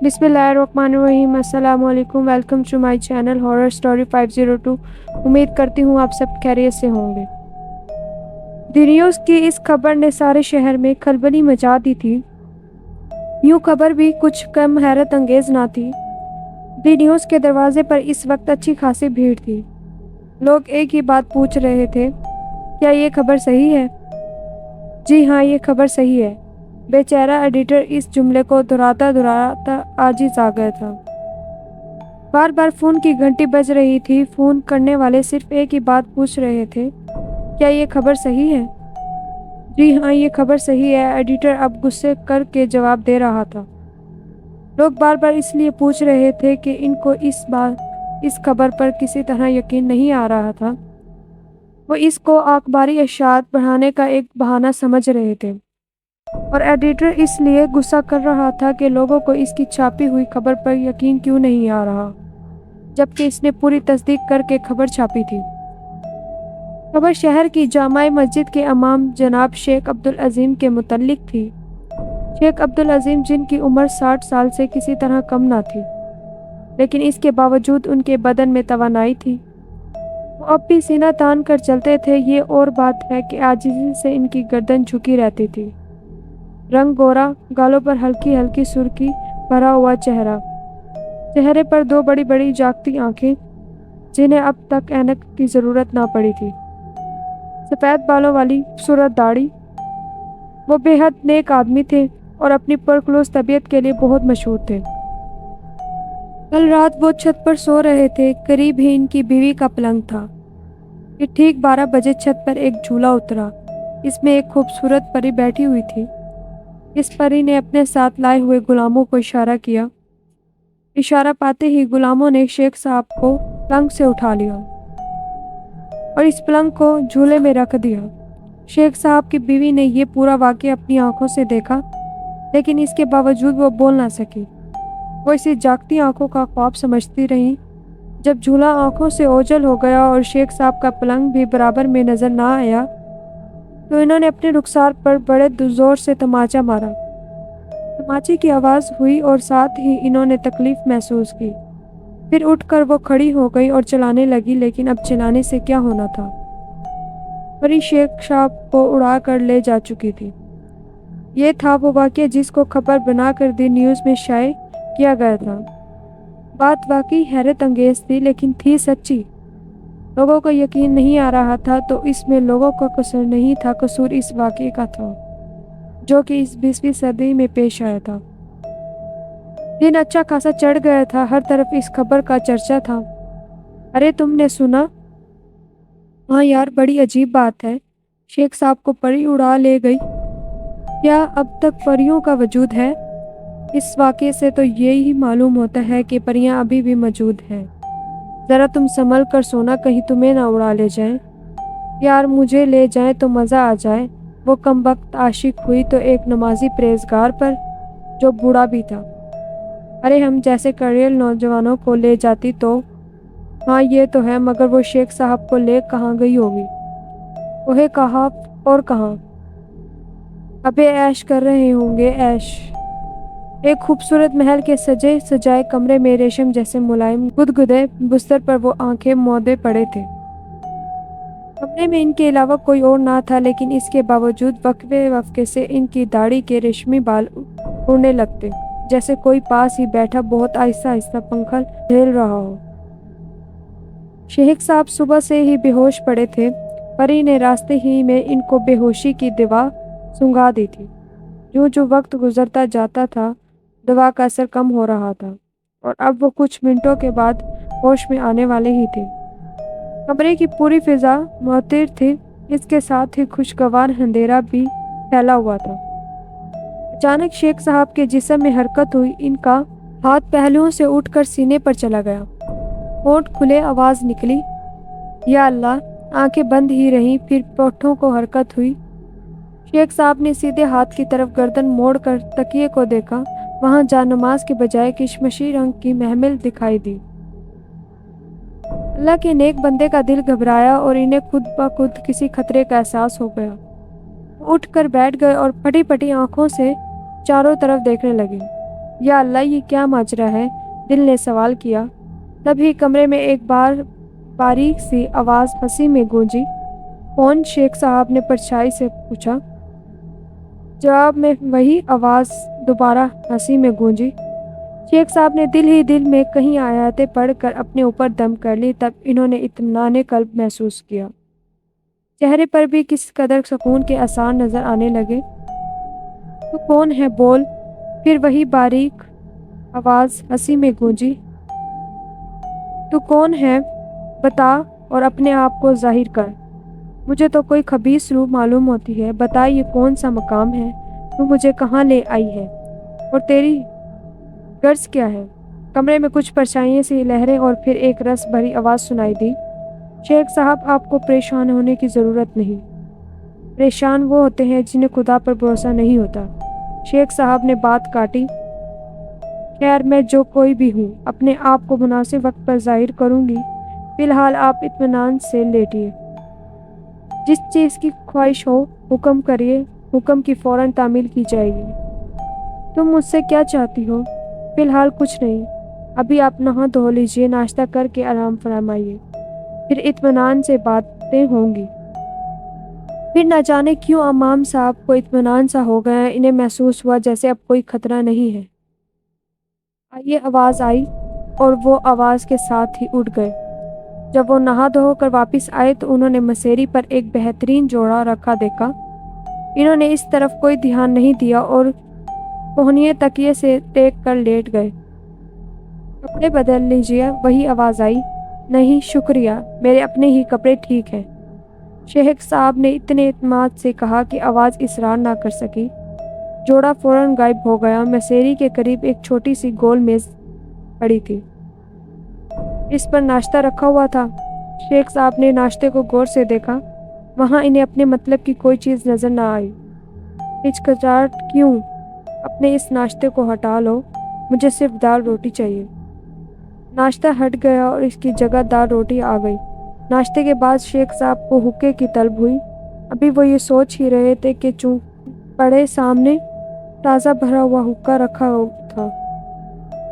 बिस्मिल्लाहिर्रहमानिर्रहीम। अस्सलाम वालेकुम। Welcome to my channel horror story 502। उम्मीद करती हूँ आप सब खैरियत से होंगे। दी न्यूज़ की इस खबर ने सारे शहर में खलबली मचा दी थी। यूँ खबर भी कुछ कम हैरत अंगेज ना थी। दी न्यूज़ के दरवाजे पर इस वक्त अच्छी खासी भीड़ थी। लोग एक ही बात पूछ रहे थे, क्या ये खबर सही है? जी हाँ, ये खबर सही है। बेचारा एडिटर इस जुमले को दोहराता दोहराता आजिज़ आ गया था। बार बार फ़ोन की घंटी बज रही थी। फ़ोन करने वाले सिर्फ एक ही बात पूछ रहे थे, क्या ये खबर सही है? जी हाँ, ये खबर सही है, एडिटर अब गुस्से करके जवाब दे रहा था। लोग बार बार इसलिए पूछ रहे थे कि इनको इस खबर पर किसी तरह यकीन नहीं आ रहा था। वो इसको अखबारी इशाअत बढ़ाने का एक बहाना समझ रहे थे और एडिटर इसलिए गुस्सा कर रहा था कि लोगों को इसकी छापी हुई खबर पर यकीन क्यों नहीं आ रहा, जबकि इसने पूरी तस्दीक करके खबर छापी थी। खबर शहर की जामा मस्जिद के इमाम जनाब शेख अब्दुल अजीम के मुतल्लिक थी। शेख अब्दुल अजीम, जिनकी उम्र 60 साल से किसी तरह कम ना थी, लेकिन इसके बावजूद उनके बदन में तवानाई थी। वो अब भी सीना तान कर चलते थे। ये और बात है कि आजिज़ी से इनकी गर्दन झुकी रहती थी। रंग गोरा, गालों पर हल्की हल्की सुर्खी भरा हुआ चेहरे पर दो बड़ी बड़ी जागती आंखें, जिन्हें अब तक ऐनक की ज़रूरत ना पड़ी थी। सफ़ेद बालों वाली खूबसूरत दाढ़ी। वो बेहद नेक आदमी थे और अपनी पुरखलूस तबीयत के लिए बहुत मशहूर थे। कल रात वो छत पर सो रहे थे। करीब ही इनकी बीवी का पलंग था कि ठीक 12 बजे छत पर एक झूला उतरा। इसमें एक खूबसूरत परी बैठी हुई थी। इस परी ने अपने साथ लाए हुए गुलामों को इशारा किया। इशारा पाते ही गुलामों ने शेख साहब को पलंग से उठा लिया और इस पलंग को झूले में रख दिया। शेख साहब की बीवी ने ये पूरा वाक़या अपनी आंखों से देखा, लेकिन इसके बावजूद वो बोल ना सकी। वो इसे जागती आंखों का ख्वाब समझती रही। जब झूला आंखों से ओझल हो गया और शेख साहब का पलंग भी बराबर में नजर ना आया, तो इन्होंने अपने रुखसार पर बड़े जोर से तमाचा मारा। तमाचे की आवाज़ हुई और साथ ही इन्होंने तकलीफ महसूस की। फिर उठकर वो खड़ी हो गई और चलाने लगी, लेकिन अब चलाने से क्या होना था। परी शेख साहब को उड़ा कर ले जा चुकी थी। ये था वो वाक़या जिसको खबर बनाकर दी न्यूज़ में शाये किया गया था। बात वाकई हैरत अंगेज थी, लेकिन थी सच्ची। लोगों को यकीन नहीं आ रहा था, तो इसमें लोगों का कसूर नहीं था, कसूर इस वाक़ये का था जो कि इस 20वीं सदी में पेश आया था। दिन अच्छा खासा चढ़ गया था। हर तरफ इस खबर का चर्चा था। अरे तुमने सुना? हाँ यार, बड़ी अजीब बात है। शेख साहब को परी उड़ा ले गई। क्या अब तक परियों का वजूद है? इस वाक़ये से तो यही मालूम होता है कि परियां अभी भी मौजूद हैं। ज़रा तुम संभल कर सोना, कहीं तुम्हें ना उड़ा ले जाएं। यार मुझे ले जाएं तो मज़ा आ जाए। वो कमबख्त आशिक हुई तो एक नमाजी परहेज़गार पर, जो बूढ़ा भी था। अरे हम जैसे कड़ियल नौजवानों को ले जाती तो। हाँ ये तो है, मगर वो शेख साहब को ले कहाँ गई होगी? वह कहाँ और कहाँ? अबे ऐश कर रहे होंगे, ऐश। एक खूबसूरत महल के सजे सजाए कमरे में रेशम जैसे मुलायम गुदगुदे बिस्तर पर वो आंखें मौदे पड़े थे। कमरे में इनके अलावा कोई और ना था, लेकिन इसके बावजूद वक्फे वक्फे से इनकी दाढ़ी के रेशमी बाल उड़ने लगते, जैसे कोई पास ही बैठा बहुत आहिस्ता आहिस्ता पंखा झेल रहा हो। शेख साहब सुबह से ही बेहोश पड़े थे। परी ने रास्ते ही में इनको बेहोशी की दवा सुंघा दी थी। जो वक्त गुजरता जाता था, दवा का असर कम हो रहा था और अब वो कुछ मिनटों के बाद होश में आने वाले ही थे। कमरे की पूरी फिजा मुअत्तिर थी। इसके साथ ही खुशगवार अंधेरा भी फैला हुआ था। अचानक शेख साहब के जिस्म में हरकत हुई। इनका हाथ पहलुओं से उठकर सीने पर चला गया। होंठ खुले, आवाज़ निकली, या अल्लाह। आंखें बंद ही रहीं, फिर होठों को हरकत हुई। शेख साहब ने सीधे हाथ की तरफ गर्दन मोड़कर तकिए को देखा। वहां जानमाज के बजाय किशमशी रंग की महमिल दिखाई दी। अल्लाह के नेक बंदे का दिल घबराया और इन्हें खुद ब खुद किसी खतरे का एहसास हो गया। उठकर बैठ गए और फटी फटी आंखों से चारों तरफ देखने लगे। یا اللہ یہ کیا ماجرا ہے؟ دل نے سوال کیا۔ تبھی کمرے میں ایک بار باریک سی آواز ہنسی میں گونجی۔ کون؟ شیخ صاحب نے پرچھائی سے پوچھا۔ جواب میں وہی آواز دوبارہ ہنسی میں گونجی۔ شیخ صاحب نے دل ہی دل میں کہیں آیاتیں پڑھ کر اپنے اوپر دم کر لی۔ تب انہوں نے اطمینان قلب محسوس کیا۔ چہرے پر بھی کس قدر سکون کے آثار نظر آنے لگے۔ تو کون ہے؟ بول۔ پھر وہی باریک آواز ہنسی میں گونجی۔ تو کون ہے؟ بتا اور اپنے آپ کو ظاہر کر۔ مجھے تو کوئی خبیث روح معلوم ہوتی ہے۔ بتا یہ کون سا مقام ہے؟ تو مجھے کہاں لے آئی ہے؟ اور تیری غرض کیا ہے؟ کمرے میں کچھ پرچھائیاں سی لہریں اور پھر ایک رس بھری آواز سنائی دی۔ شیخ صاحب آپ کو پریشان ہونے کی ضرورت نہیں۔ پریشان وہ ہوتے ہیں جنہیں خدا پر بھروسہ نہیں ہوتا۔ شیخ صاحب نے بات کاٹی۔ خیر میں جو کوئی بھی ہوں اپنے آپ کو مناسب وقت پر ظاہر کروں گی۔ فی الحال آپ اطمینان سے لیٹیے۔ جس چیز کی خواہش ہو حکم کریے، حکم کی فوراً تعمیل کی جائے گی۔ تم مجھ سے کیا چاہتی ہو؟ فی الحال کچھ نہیں۔ ابھی آپ نہا دھو لیجیے، ناشتہ کر کے آرام فرمائیے، پھر اطمینان سے باتیں ہوں گی۔ پھر نہ جانے کیوں امام صاحب کو اطمینان سا ہو گیا۔ انہیں محسوس ہوا جیسے اب کوئی خطرہ نہیں ہے۔ آئیے آواز آئی اور وہ آواز کے ساتھ ہی اٹھ گئے۔ جب وہ نہا دھو کر واپس آئے تو انہوں نے مسیری پر ایک بہترین جوڑا رکھا دیکھا۔ انہوں نے اس طرف کوئی دھیان نہیں دیا اور کوہنیے تکیے سے ٹیک کر لیٹ گئے۔ کپڑے بدل لیجیے، وہی آواز آئی۔ نہیں شکریہ، میرے اپنے ہی کپڑے ٹھیک ہیں، شیخ صاحب نے اتنے اعتماد سے کہا کہ آواز اصرار نہ کر سکی۔ جوڑا فوراً غائب ہو گیا۔ مسیری کے قریب ایک چھوٹی سی گول میز پڑی تھی، اس پر ناشتہ رکھا ہوا تھا۔ شیخ صاحب نے ناشتے کو غور سے دیکھا۔ وہاں انہیں اپنے مطلب کی کوئی چیز نظر نہ آئی۔ ہچکچاہٹ کیوں؟ اپنے اس ناشتے کو ہٹا لو، مجھے صرف دال روٹی چاہیے۔ ناشتہ ہٹ گیا اور اس کی جگہ دال روٹی آ گئی۔ ناشتے کے بعد شیخ صاحب کو حقے کی طلب ہوئی۔ ابھی وہ یہ سوچ ہی رہے تھے کہ چوں پڑے سامنے تازہ بھرا ہوا حقہ رکھا تھا۔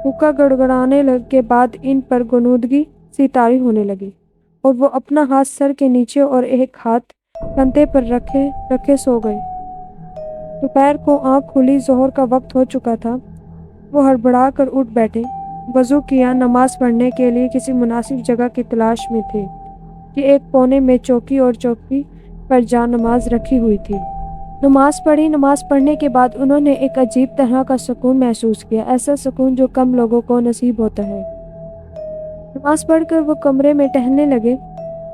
حقہ گڑگڑانے کے بعد ان پر غنودگی سی طاری ہونے لگی اور وہ اپنا ہاتھ سر کے نیچے اور ایک ہاتھ کندھے پر رکھے سو گئے۔ دوپہر کو آنکھ کھلی، ظہر کا وقت ہو چکا تھا۔ وہ ہڑبڑا کر اٹھ بیٹھے، وضو کیا، نماز پڑھنے کے لیے کسی مناسب جگہ کی تلاش میں تھے کہ ایک کونے میں چوکی اور چوکی پر جا نماز رکھی ہوئی تھی۔ نماز پڑھی۔ نماز پڑھنے کے بعد انہوں نے ایک عجیب طرح کا سکون محسوس کیا، ایسا سکون جو کم لوگوں کو نصیب ہوتا ہے۔ نماز پڑھ کر وہ کمرے میں ٹہلنے لگے۔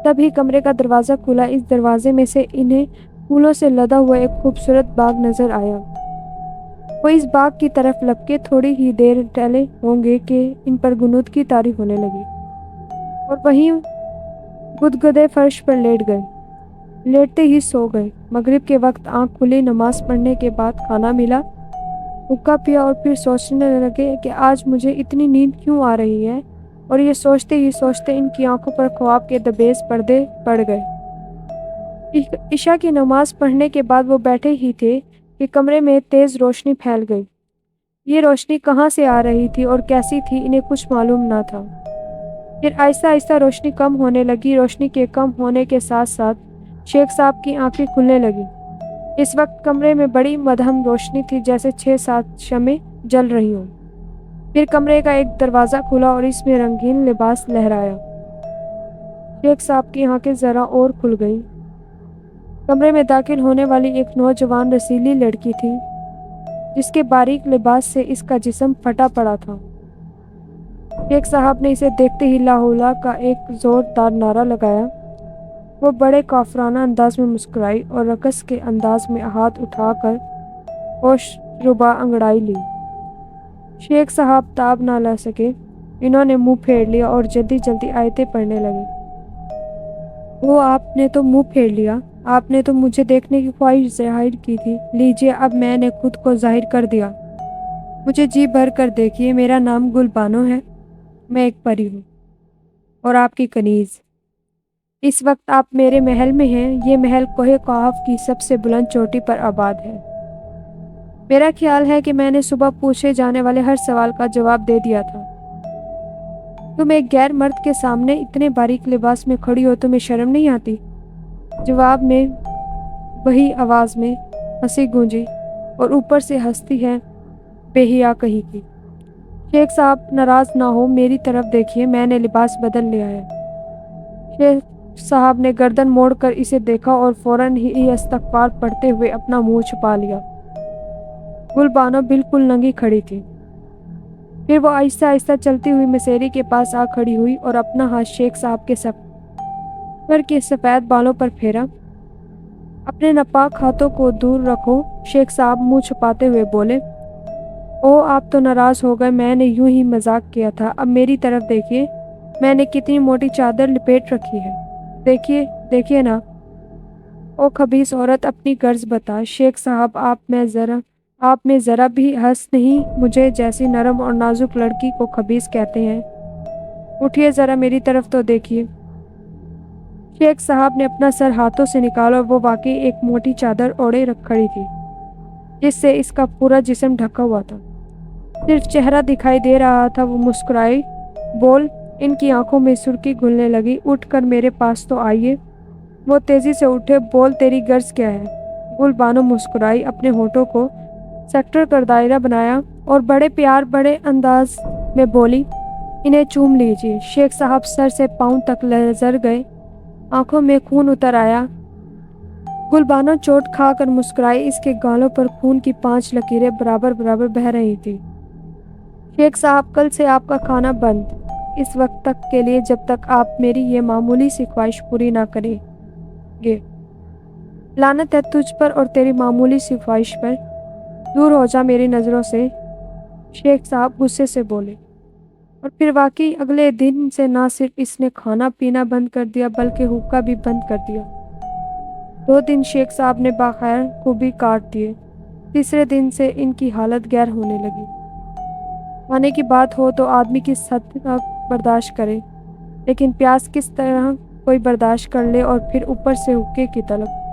تبھی کمرے کا دروازہ کھلا۔ اس دروازے میں سے انہیں پھولوں سے لدا ہوا ایک خوبصورت باغ نظر آیا۔ وہ اس باغ کی طرف لپکے، تھوڑی ہی دیر ٹہلے ہوں گے کہ ان پر غنودگی طاری ہونے لگی اور وہیں گدگدے فرش پر لیٹ گئے۔ لیٹتے ہی سو گئے۔ مغرب کے وقت آنکھ کھلی، نماز پڑھنے کے بعد کھانا ملا، حقہ پیا اور پھر سوچنے لگے کہ آج مجھے اتنی نیند کیوں آ رہی ہے، اور یہ سوچتے ہی سوچتے ان کی آنکھوں پر خواب کے دبیز پردے پڑ گئے۔ عشاء کی نماز پڑھنے کے بعد وہ بیٹھے ہی تھے کہ کمرے میں تیز روشنی پھیل گئی۔ یہ روشنی کہاں سے آ رہی تھی اور کیسی تھی انہیں کچھ معلوم نہ تھا۔ پھر آہستہ آہستہ روشنی کم ہونے لگی۔ روشنی کے کم ہونے کے ساتھ ساتھ شیخ صاحب کی آنکھیں کھلنے لگیں۔ اس وقت کمرے میں بڑی مدھم روشنی تھی، جیسے 6-7 شمعیں جل رہی ہوں۔ پھر کمرے کا ایک دروازہ کھلا اور اس میں رنگین لباس لہرایا۔ شیخ صاحب کی آنکھیں ذرا اور کھل گئیں۔ کمرے میں داخل ہونے والی ایک نوجوان رسیلی لڑکی تھی، جس کے باریک لباس سے اس کا جسم پھٹا پڑا تھا۔ شیخ صاحب نے اسے دیکھتے ہی لا حول کا ایک زوردار نعرہ لگایا۔ وہ بڑے کافرانہ انداز میں مسکرائی اور رقص کے انداز میں ہاتھ اٹھا کر ہوش ربا انگڑائی لی۔ شیخ صاحب تاب نہ لا سکے۔ انہوں نے منہ پھیر لیا اور جلدی جلدی آیتیں پڑھنے لگے۔ وہ آپ نے تو منہ پھیر لیا، آپ نے تو مجھے دیکھنے کی خواہش ظاہر کی تھی، لیجیے اب میں نے خود کو ظاہر کر دیا۔ مجھے جی بھر کر دیکھیے، میرا نام گل بانو ہے، میں ایک پری ہوں اور آپ کی کنیز۔ اس وقت آپ میرے محل میں ہیں۔ یہ محل کوہ قاف کی سب سے بلند چوٹی پر آباد ہے۔ मेरा ख्याल है कि मैंने सुबह पूछे जाने वाले हर सवाल का जवाब दे दिया था। तुम एक गैर मर्द के सामने इतने बारीक लिबास में खड़ी हो, तुम्हें शर्म नहीं आती? जवाब में वही आवाज़ में हंसी गूंजी और ऊपर से हंसती है बेहिया कही की। शेख साहब नाराज ना हो, मेरी तरफ देखिए, मैंने लिबास बदल लिया है। शेख साहब ने गर्दन मोड़कर इसे देखा और फौरन ही इस्तग़फ़ार पढ़ते हुए अपना मुंह छुपा लिया। गुलबानो बिल्कुल नंगी खड़ी थी। फिर वो आहिस्ता आहिस्ता चलती हुई मसेरी के पास आ खड़ी हुई और अपना हाथ शेख साहब के सर के सफ़ेद बालों पर फेरा। अपने नापाक हाथों को दूर रखो, शेख साहब मुंह छुपाते हुए बोले। ओ, आप तो नाराज़ हो गए, मैंने यूं ही मजाक किया था। अब मेरी तरफ देखिए, मैंने कितनी मोटी चादर लपेट रखी है। देखिए देखिए ना। ओ खबीस औरत, अपनी गर्ज बता। शेख साहब, आप में ज़रा भी हंस नहीं? मुझे जैसी नरम और नाजुक लड़की को खबीस कहते हैं? उठिए ज़रा, मेरी तरफ तो देखिए। शेख साहब ने अपना सर हाथों से निकाला और वो वाकई एक मोटी चादर ओढ़े रख खड़ी थी, जिससे इसका पूरा जिस्म ढका हुआ था। सिर्फ चेहरा दिखाई दे रहा था। वो मुस्कुराई। बोल। इनकी आंखों में सुर्खी घुलने लगी। उठकर मेरे पास तो आइए। वो तेजी से उठे। बोल, तेरी गर्ज क्या है? गुलबानो मुस्कुराई, अपने होठों को सेक्टर कर दायरा बनाया और बड़े प्यार बड़े अंदाज में बोली, इन्हें चूम लीजिए। शेख साहब सर से पांव तक लरज़ गए, आंखों में खून उतर आया। गुलबानो चोट खाकर मुस्कुराई। इसके गालों पर खून की 5 लकीरें बराबर बराबर बह रही थी। शेख साहब, कल से आपका खाना बंद, इस वक्त तक के लिए, जब तक आप मेरी ये मामूली सी ख्वाहिश पूरी ना करेंगे। लानत है तुझ पर और तेरी मामूली सी ख्वाहिश पर। दूर हो जा मेरी नज़रों से। शेख साहब गुस्से से बोले। और फिर वाकई अगले दिन से ना सिर्फ इसने खाना पीना बंद कर दिया, बल्कि हुक्का भी बंद कर दिया। 2 दिन शेख साहब ने बाखैर खूबी काट दिए। तीसरे दिन से इनकी हालत गैर होने लगी। खाने की बात हो तो आदमी किस हद तक बर्दाश्त करे, लेकिन प्यास किस तरह कोई बर्दाश्त कर ले, और फिर ऊपर से हुक्के की तलब।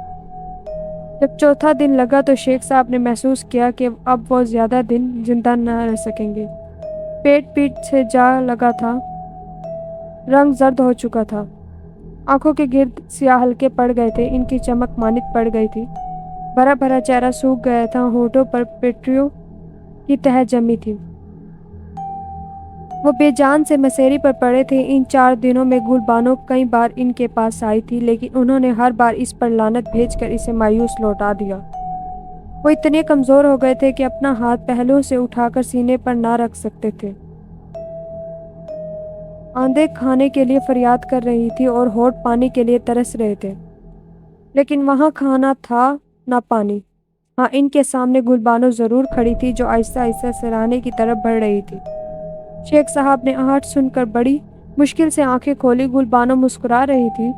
जब चौथा दिन लगा तो शेख साहब ने महसूस किया कि अब वो ज़्यादा दिन जिंदा न रह सकेंगे। पेट पीठ से जा लगा था, रंग जर्द हो चुका था, आंखों के गिर्द सियाह हल्के पड़ गए थे, इनकी चमक मानित पड़ गई थी। भरा भरा चेहरा सूख गया था, होठों पर पेट्रियों की तह जमी थी। वो बेजान से मसेरी पर पड़े थे। इन 4 दिनों में गुलबानो कई बार इनके पास आई थी, लेकिन उन्होंने हर बार इस पर लानत भेजकर इसे मायूस लौटा दिया। वो इतने कमज़ोर हो गए थे कि अपना हाथ पहलुओं से उठाकर सीने पर ना रख सकते थे। आंधे खाने के लिए फरियाद कर रही थी और होठ पानी के लिए तरस रहे थे, लेकिन वहाँ खाना था ना पानी। हाँ, इनके सामने गुलबानो ज़रूर खड़ी थी, जो आहिस्ता आहिस्ता सराहने की तरफ बढ़ रही थी। शेख साहब ने आहट सुनकर बड़ी मुश्किल से आंखें खोली। गुलबानो मुस्कुरा रही थी।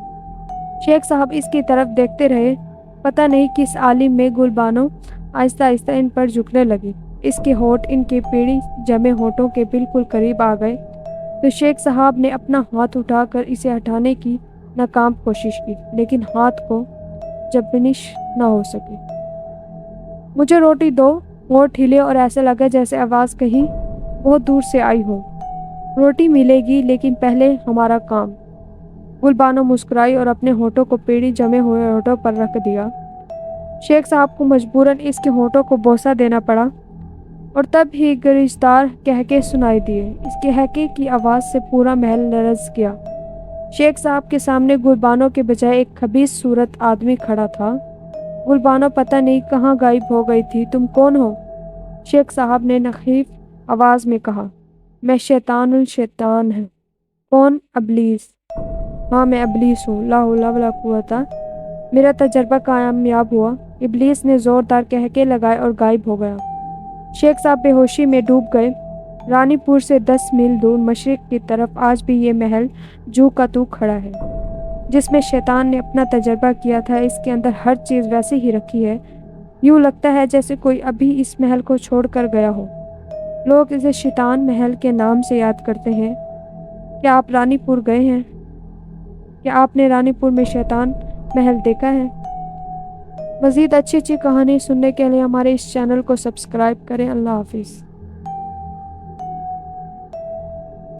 शेख साहब इसकी तरफ देखते रहे। पता नहीं किस आलिम में गुलबानो आहिस्ता आहिस्ता इन पर झुकने लगी। इसके होठ इनके पीढ़ी जमे होठों के बिल्कुल करीब आ गए तो शेख साहब ने अपना हाथ उठाकर इसे हटाने की नाकाम कोशिश की, लेकिन हाथ को जबनिश न हो सकी। मुझे रोटी दो। होठ हिले और ऐसा लगा जैसे आवाज़ कहीं बहुत दूर से आई हो। रोटी मिलेगी, लेकिन पहले हमारा काम। गुलबानो मुस्कुराई और अपने होठों को पीढ़ी जमे हुए होठों पर रख दिया। शेख साहब को मजबूरन इसके होठों को बोसा देना पड़ा और तब ही गरिश्तार कहके सुनाई दिए। इस कहके की आवाज़ से पूरा महल लरज़ गया। शेख साहब के सामने गुलबानो के बजाय एक खबीस सूरत आदमी खड़ा था। गुलबानो पता नहीं कहाँ गायब हो गई थी। तुम कौन हो? शेख साहब ने नखीफ आवाज़ में कहा। मैं शैतानुल शैतान है। कौन? अबलीस। हाँ, मैं अबलीस हूँ। ला हौला वला कुव्वता। मेरा तजर्बा कामयाब हुआ। इबलीस ने ज़ोरदार कहके लगाए और गायब हो गया। शेख साहब बेहोशी में डूब गए। रानीपुर से 10 मील दूर मशरिक की तरफ आज भी ये महल जू का तू खड़ा है, जिसमें शैतान ने अपना तजर्बा किया था। इसके अंदर हर चीज़ वैसे ही रखी है। यूँ लगता है जैसे कोई अभी इस महल को छोड़ कर गया हो। लोग इसे शैतान महल के नाम से याद करते हैं। क्या आप रानीपुर गए हैं? क्या आपने रानीपुर में शैतान महल देखा है? مزید اچھی اچھی کہانی سننے کے لیے ہمارے اس چینل کو سبسکرائب کریں۔ اللہ حافظ۔